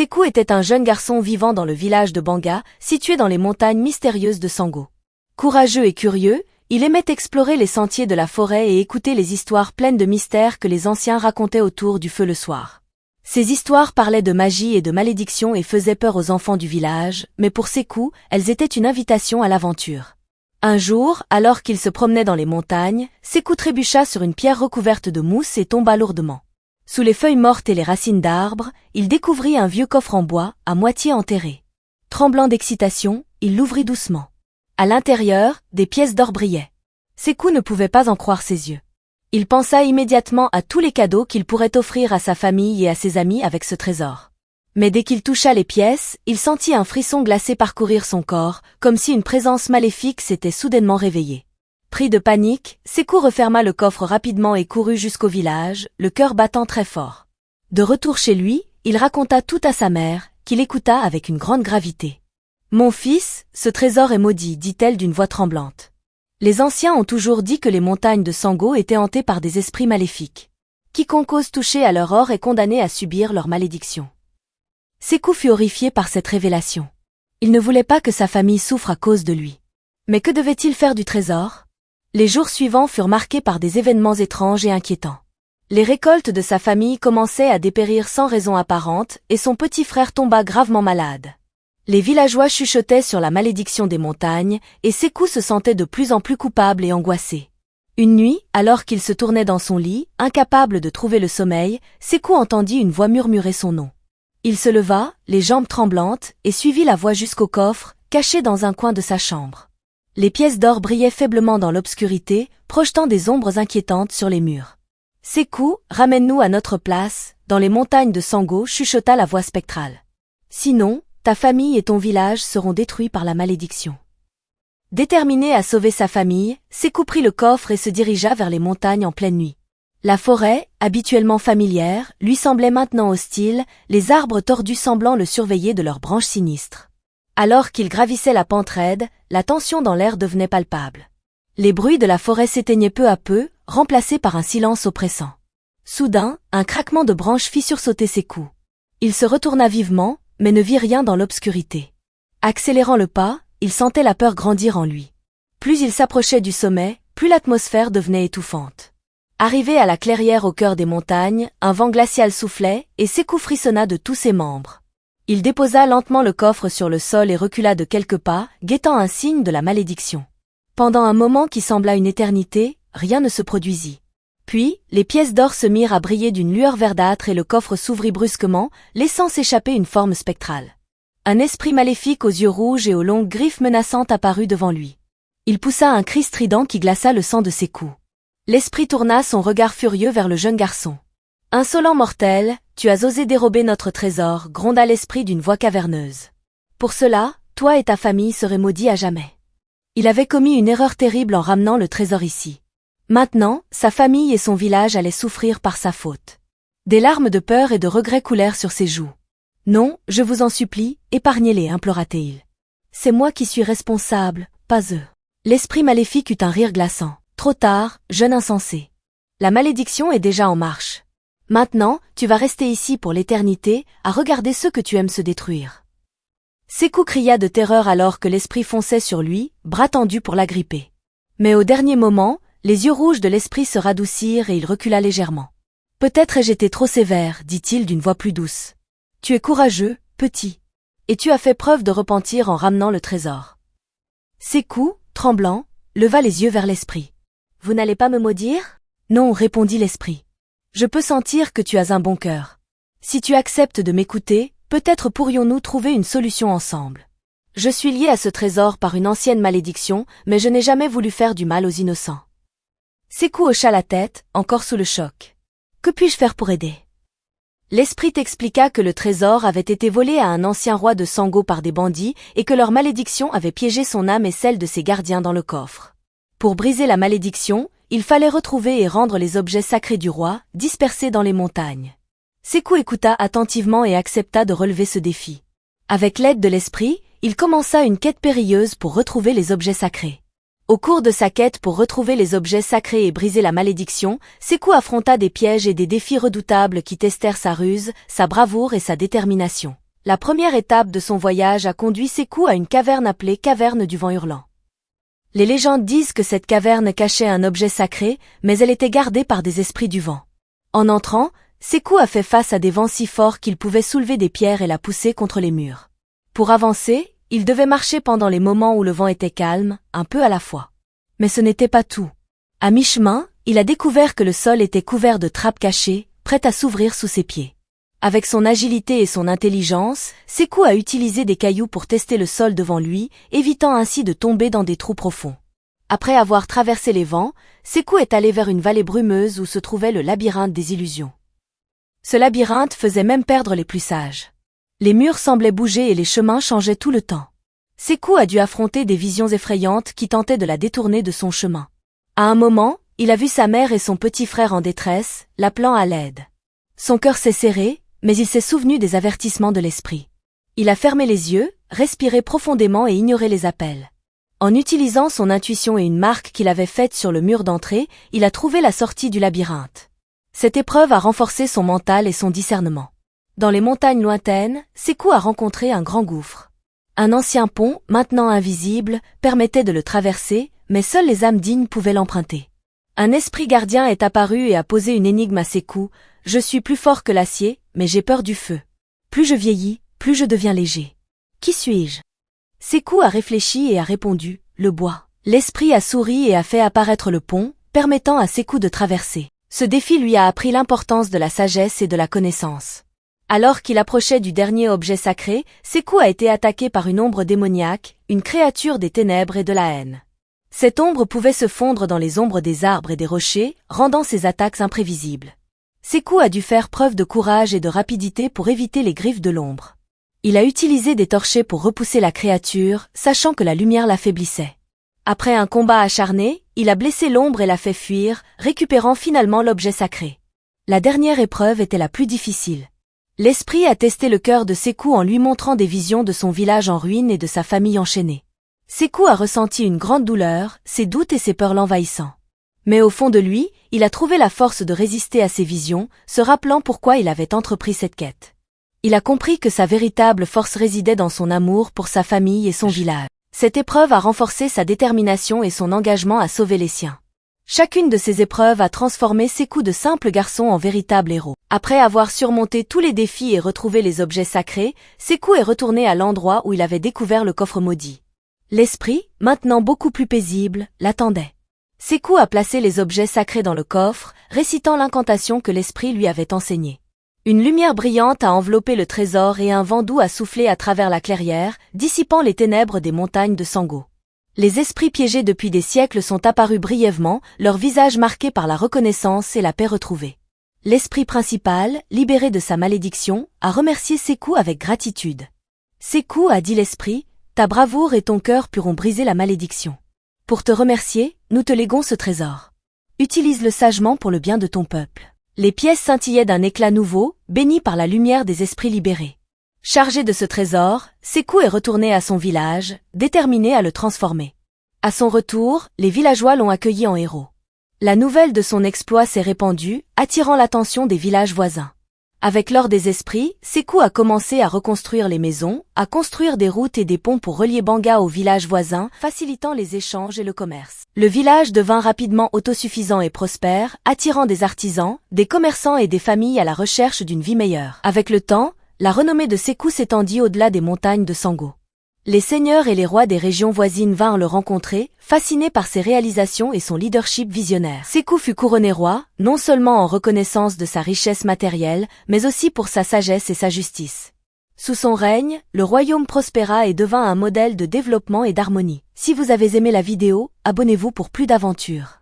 Sekou était un jeune garçon vivant dans le village de Banga, situé dans les montagnes mystérieuses de Sango. Courageux et curieux, il aimait explorer les sentiers de la forêt et écouter les histoires pleines de mystères que les anciens racontaient autour du feu le soir. Ces histoires parlaient de magie et de malédiction et faisaient peur aux enfants du village, mais pour Sekou, elles étaient une invitation à l'aventure. Un jour, alors qu'il se promenait dans les montagnes, Sekou trébucha sur une pierre recouverte de mousse et tomba lourdement. Sous les feuilles mortes et les racines d'arbres, il découvrit un vieux coffre en bois, à moitié enterré. Tremblant d'excitation, il l'ouvrit doucement. À l'intérieur, des pièces d'or brillaient. Sekou ne pouvait pas en croire ses yeux. Il pensa immédiatement à tous les cadeaux qu'il pourrait offrir à sa famille et à ses amis avec ce trésor. Mais dès qu'il toucha les pièces, il sentit un frisson glacé parcourir son corps, comme si une présence maléfique s'était soudainement réveillée. Pris de panique, Sekou referma le coffre rapidement et courut jusqu'au village, le cœur battant très fort. De retour chez lui, il raconta tout à sa mère, qui l'écouta avec une grande gravité. « Mon fils, ce trésor est maudit, dit-elle d'une voix tremblante. Les anciens ont toujours dit que les montagnes de Sango étaient hantées par des esprits maléfiques. Quiconque ose toucher à leur or est condamné à subir leur malédiction. » Sekou fut horrifié par cette révélation. Il ne voulait pas que sa famille souffre à cause de lui. Mais que devait-il faire du trésor ? Les jours suivants furent marqués par des événements étranges et inquiétants. Les récoltes de sa famille commençaient à dépérir sans raison apparente et son petit frère tomba gravement malade. Les villageois chuchotaient sur la malédiction des montagnes et Sekou se sentait de plus en plus coupable et angoissé. Une nuit, alors qu'il se tournait dans son lit, incapable de trouver le sommeil, Sekou entendit une voix murmurer son nom. Il se leva, les jambes tremblantes, et suivit la voix jusqu'au coffre, caché dans un coin de sa chambre. Les pièces d'or brillaient faiblement dans l'obscurité, projetant des ombres inquiétantes sur les murs. « Sekou, ramène-nous à notre place, dans les montagnes de Sango » chuchota la voix spectrale. « Sinon, ta famille et ton village seront détruits par la malédiction. » Déterminé à sauver sa famille, Sekou prit le coffre et se dirigea vers les montagnes en pleine nuit. La forêt, habituellement familière, lui semblait maintenant hostile, les arbres tordus semblant le surveiller de leurs branches sinistres. Alors qu'il gravissait la pente raide, la tension dans l'air devenait palpable. Les bruits de la forêt s'éteignaient peu à peu, remplacés par un silence oppressant. Soudain, un craquement de branches fit sursauter Sekou. Il se retourna vivement, mais ne vit rien dans l'obscurité. Accélérant le pas, il sentait la peur grandir en lui. Plus il s'approchait du sommet, plus l'atmosphère devenait étouffante. Arrivé à la clairière au cœur des montagnes, un vent glacial soufflait, et Sekou frissonna de tous ses membres. Il déposa lentement le coffre sur le sol et recula de quelques pas, guettant un signe de la malédiction. Pendant un moment qui sembla une éternité, rien ne se produisit. Puis, les pièces d'or se mirent à briller d'une lueur verdâtre et le coffre s'ouvrit brusquement, laissant s'échapper une forme spectrale. Un esprit maléfique aux yeux rouges et aux longues griffes menaçantes apparut devant lui. Il poussa un cri strident qui glaça le sang de Sekou. L'esprit tourna son regard furieux vers le jeune garçon. « Insolent mortel, tu as osé dérober notre trésor » gronda l'esprit d'une voix caverneuse. « Pour cela, toi et ta famille seraient maudits à jamais. » Il avait commis une erreur terrible en ramenant le trésor ici. Maintenant, sa famille et son village allaient souffrir par sa faute. Des larmes de peur et de regret coulèrent sur ses joues. « Non, je vous en supplie, épargnez-les, implora-t-il. C'est moi qui suis responsable, pas eux. » L'esprit maléfique eut un rire glaçant. « Trop tard, jeune insensé. La malédiction est déjà en marche. Maintenant, tu vas rester ici pour l'éternité, à regarder ceux que tu aimes se détruire. » Sekou cria de terreur alors que l'esprit fonçait sur lui, bras tendus pour l'agripper. Mais au dernier moment, les yeux rouges de l'esprit se radoucirent et il recula légèrement. « Peut-être ai-je été trop sévère, dit-il d'une voix plus douce. Tu es courageux, petit. Et tu as fait preuve de repentir en ramenant le trésor. » Sekou, tremblant, leva les yeux vers l'esprit. « Vous n'allez pas me maudire ? » ?»« Non, répondit l'esprit. Je peux sentir que tu as un bon cœur. Si tu acceptes de m'écouter, peut-être pourrions-nous trouver une solution ensemble. Je suis lié à ce trésor par une ancienne malédiction, mais je n'ai jamais voulu faire du mal aux innocents. » Sekou hocha la tête, encore sous le choc. « Que puis-je faire pour aider ?» L'esprit t'expliqua que le trésor avait été volé à un ancien roi de Sango par des bandits et que leur malédiction avait piégé son âme et celle de ses gardiens dans le coffre. Pour briser la malédiction, il fallait retrouver et rendre les objets sacrés du roi, dispersés dans les montagnes. Sekou écouta attentivement et accepta de relever ce défi. Avec l'aide de l'esprit, il commença une quête périlleuse pour retrouver les objets sacrés. Au cours de sa quête pour retrouver les objets sacrés et briser la malédiction, Sekou affronta des pièges et des défis redoutables qui testèrent sa ruse, sa bravoure et sa détermination. La première étape de son voyage a conduit Sékou à une caverne appelée Caverne du Vent Hurlant. Les légendes disent que cette caverne cachait un objet sacré, mais elle était gardée par des esprits du vent. En entrant, Sékou a fait face à des vents si forts qu'il pouvait soulever des pierres et la pousser contre les murs. Pour avancer, il devait marcher pendant les moments où le vent était calme, un peu à la fois. Mais ce n'était pas tout. À mi-chemin, il a découvert que le sol était couvert de trappes cachées, prêtes à s'ouvrir sous ses pieds. Avec son agilité et son intelligence, Sékou a utilisé des cailloux pour tester le sol devant lui, évitant ainsi de tomber dans des trous profonds. Après avoir traversé les vents, Sékou est allé vers une vallée brumeuse où se trouvait le labyrinthe des illusions. Ce labyrinthe faisait même perdre les plus sages. Les murs semblaient bouger et les chemins changeaient tout le temps. Sékou a dû affronter des visions effrayantes qui tentaient de la détourner de son chemin. À un moment, il a vu sa mère et son petit frère en détresse, l'appelant à l'aide. Son cœur s'est serré, mais il s'est souvenu des avertissements de l'esprit. Il a fermé les yeux, respiré profondément et ignoré les appels. En utilisant son intuition et une marque qu'il avait faite sur le mur d'entrée, il a trouvé la sortie du labyrinthe. Cette épreuve a renforcé son mental et son discernement. Dans les montagnes lointaines, Sékou a rencontré un grand gouffre. Un ancien pont, maintenant invisible, permettait de le traverser, mais seules les âmes dignes pouvaient l'emprunter. Un esprit gardien est apparu et a posé une énigme à Sékou. Je suis plus fort que l'acier, mais j'ai peur du feu. Plus je vieillis, plus je deviens léger. Qui suis-je? Sékou a réfléchi et a répondu, le bois. L'esprit a souri et a fait apparaître le pont, permettant à Sékou de traverser. Ce défi lui a appris l'importance de la sagesse et de la connaissance. Alors qu'il approchait du dernier objet sacré, Sékou a été attaqué par une ombre démoniaque, une créature des ténèbres et de la haine. Cette ombre pouvait se fondre dans les ombres des arbres et des rochers, rendant ses attaques imprévisibles. Sékou a dû faire preuve de courage et de rapidité pour éviter les griffes de l'ombre. Il a utilisé des torchets pour repousser la créature, sachant que la lumière l'affaiblissait. Après un combat acharné, il a blessé l'ombre et l'a fait fuir, récupérant finalement l'objet sacré. La dernière épreuve était la plus difficile. L'esprit a testé le cœur de Sékou en lui montrant des visions de son village en ruine et de sa famille enchaînée. Sékou a ressenti une grande douleur, ses doutes et ses peurs l'envahissant. Mais au fond de lui, il a trouvé la force de résister à ses visions, se rappelant pourquoi il avait entrepris cette quête. Il a compris que sa véritable force résidait dans son amour pour sa famille et son village. Cette épreuve a renforcé sa détermination et son engagement à sauver les siens. Chacune de ces épreuves a transformé Sékou de simple garçon en véritable héros. Après avoir surmonté tous les défis et retrouvé les objets sacrés, Sékou est retourné à l'endroit où il avait découvert le coffre maudit. L'esprit, maintenant beaucoup plus paisible, l'attendait. Sékou a placé les objets sacrés dans le coffre, récitant l'incantation que l'esprit lui avait enseignée. Une lumière brillante a enveloppé le trésor et un vent doux a soufflé à travers la clairière, dissipant les ténèbres des montagnes de Sango. Les esprits piégés depuis des siècles sont apparus brièvement, leurs visages marqués par la reconnaissance et la paix retrouvée. L'esprit principal, libéré de sa malédiction, a remercié Sékou avec gratitude. Sékou, a dit l'esprit, ta bravoure et ton cœur pourront briser la malédiction. Pour te remercier, nous te léguons ce trésor. Utilise-le sagement pour le bien de ton peuple. Les pièces scintillaient d'un éclat nouveau, bénies par la lumière des esprits libérés. Chargé de ce trésor, Sékou est retourné à son village, déterminé à le transformer. À son retour, les villageois l'ont accueilli en héros. La nouvelle de son exploit s'est répandue, attirant l'attention des villages voisins. Avec l'or des esprits, Sékou a commencé à reconstruire les maisons, à construire des routes et des ponts pour relier Banga aux villages voisins, facilitant les échanges et le commerce. Le village devint rapidement autosuffisant et prospère, attirant des artisans, des commerçants et des familles à la recherche d'une vie meilleure. Avec le temps, la renommée de Sékou s'étendit au-delà des montagnes de Sango. Les seigneurs et les rois des régions voisines vinrent le rencontrer, fascinés par ses réalisations et son leadership visionnaire. Sékou fut couronné roi, non seulement en reconnaissance de sa richesse matérielle, mais aussi pour sa sagesse et sa justice. Sous son règne, le royaume prospéra et devint un modèle de développement et d'harmonie. Si vous avez aimé la vidéo, abonnez-vous pour plus d'aventures.